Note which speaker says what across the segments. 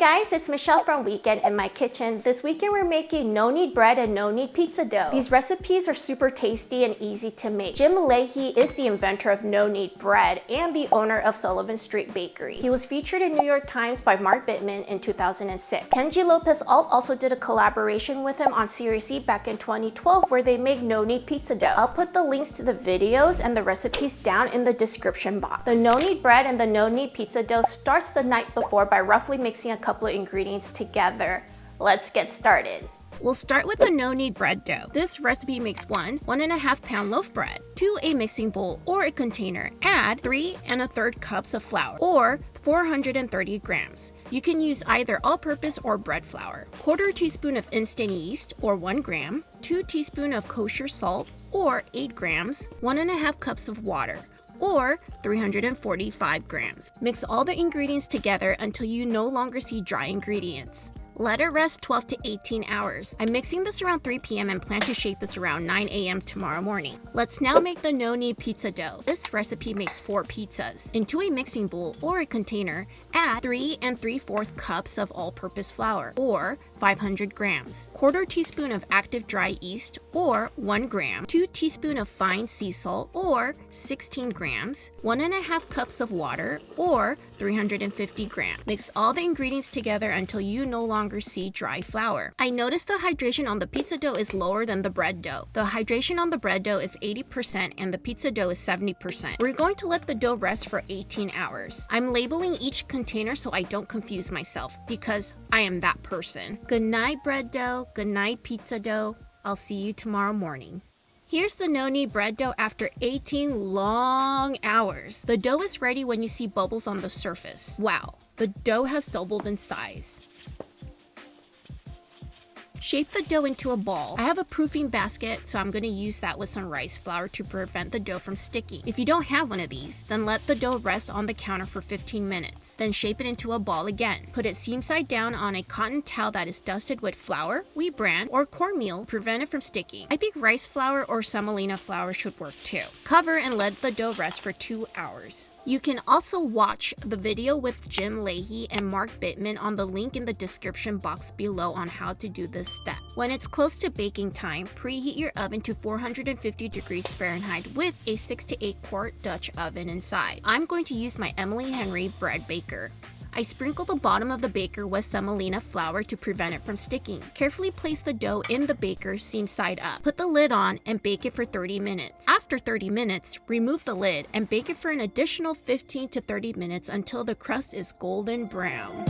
Speaker 1: guys, it's Michelle from Weekend in My Kitchen. This weekend we're making no-knead bread and no-knead pizza dough. These recipes are super tasty and easy to make. Jim Leahy is the inventor of no-knead bread and the owner of Sullivan Street Bakery. He was featured in New York Times by Mark Bittman in 2006. Kenji Lopez Alt also did a collaboration with him on Series C back in 2012 where they make no-knead pizza dough. I'll put the links to the videos and the recipes down in the description box. The no-knead bread and the no-knead pizza dough starts the night before by roughly mixing a couple of ingredients together. Let's get started. We'll start with the no-knead bread dough. This recipe makes 1.5 pound loaf bread. To a mixing bowl or a container, add 3 1/3 cups of flour or 430 grams. You can use either all-purpose or bread flour. 1/4 teaspoon of instant yeast or 1 gram, 2 teaspoons of kosher salt or 8 grams, 1.5 cups of water or 345 grams. Mix all the ingredients together until you no longer see dry ingredients. Let it rest 12 to 18 hours. I'm mixing this around 3 p.m. and plan to shape this around 9 a.m. tomorrow morning. Let's now make the no-knead pizza dough. This recipe makes 4 pizzas. Into a mixing bowl or a container, add 3 3/4 cups of all-purpose flour or 500 grams, 1/4 teaspoon of active dry yeast or 1 gram, 2 teaspoons of fine sea salt or 16 grams, 1.5 cups of water or 350 grams. Mix all the ingredients together until you no longer see dry flour. I noticed the hydration on the pizza dough is lower than the bread dough. The hydration on the bread dough is 80% and the pizza dough is 70%. We're going to let the dough rest for 18 hours. I'm labeling each container so I don't confuse myself because I am that person. Good night bread dough, good night pizza dough. I'll see you tomorrow morning. Here's the no-knead bread dough after 18 long hours. The dough is ready when you see bubbles on the surface. Wow, the dough has doubled in size. Shape the dough into a ball. I have a proofing basket, so I'm going to use that with some rice flour to prevent the dough from sticking. If you don't have one of these, then let the dough rest on the counter for 15 minutes. Then shape it into a ball again. Put it seam side down on a cotton towel that is dusted with flour, wheat bran, or cornmeal to prevent it from sticking. I think rice flour or semolina flour should work too. Cover and let the dough rest for 2 hours. You can also watch the video with Jim Leahy and Mark Bittman on the link in the description box below on how to do this step. When it's close to baking time, preheat your oven to 450 degrees Fahrenheit with a 6 to 8 quart Dutch oven inside. I'm going to use my Emily Henry bread baker. I sprinkle the bottom of the baker with semolina flour to prevent it from sticking. Carefully place the dough in the baker seam side up. Put the lid on and bake it for 30 minutes. After 30 minutes, remove the lid and bake it for an additional 15 to 30 minutes until the crust is golden brown.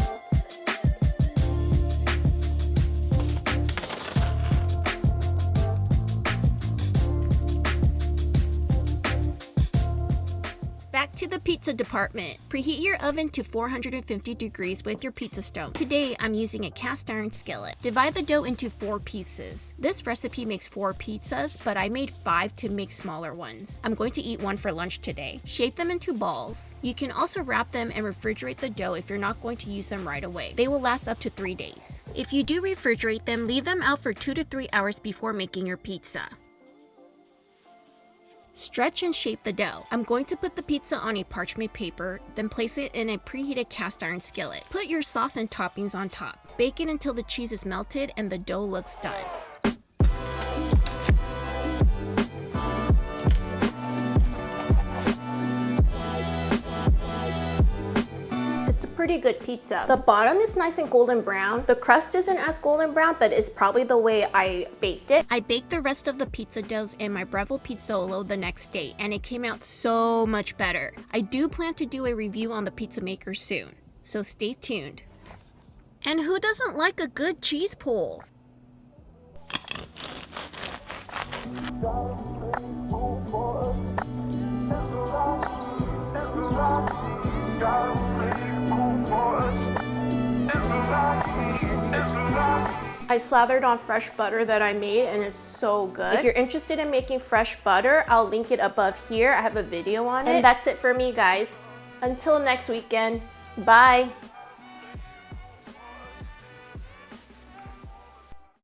Speaker 1: Back to the pizza department. Preheat your oven to 450 degrees with your pizza stone. Today, I'm using a cast iron skillet. Divide the dough into 4 pieces. This recipe makes 4 pizzas, but I made 5 to make smaller ones. I'm going to eat 1 for lunch today. Shape them into balls. You can also wrap them and refrigerate the dough if you're not going to use them right away. They will last up to 3 days. If you do refrigerate them, leave them out for 2 to 3 hours before making your pizza. Stretch and shape the dough. I'm going to put the pizza on a parchment paper, then place it in a preheated cast iron skillet. Put your sauce and toppings on top. Bake it until the cheese is melted and the dough looks done. Pretty good pizza. The bottom is nice and golden brown. The crust isn't as golden brown, but it's probably the way I baked it. I baked the rest of the pizza doughs in my Breville Pizzolo the next day, and it came out so much better. I do plan to do a review on the pizza maker soon, so stay tuned. And who doesn't like a good cheese pull? I slathered on fresh butter that I made and it's so good. If you're interested in making fresh butter, I'll link it above here. I have a video on it. And that's it for me, guys. Until next weekend, bye.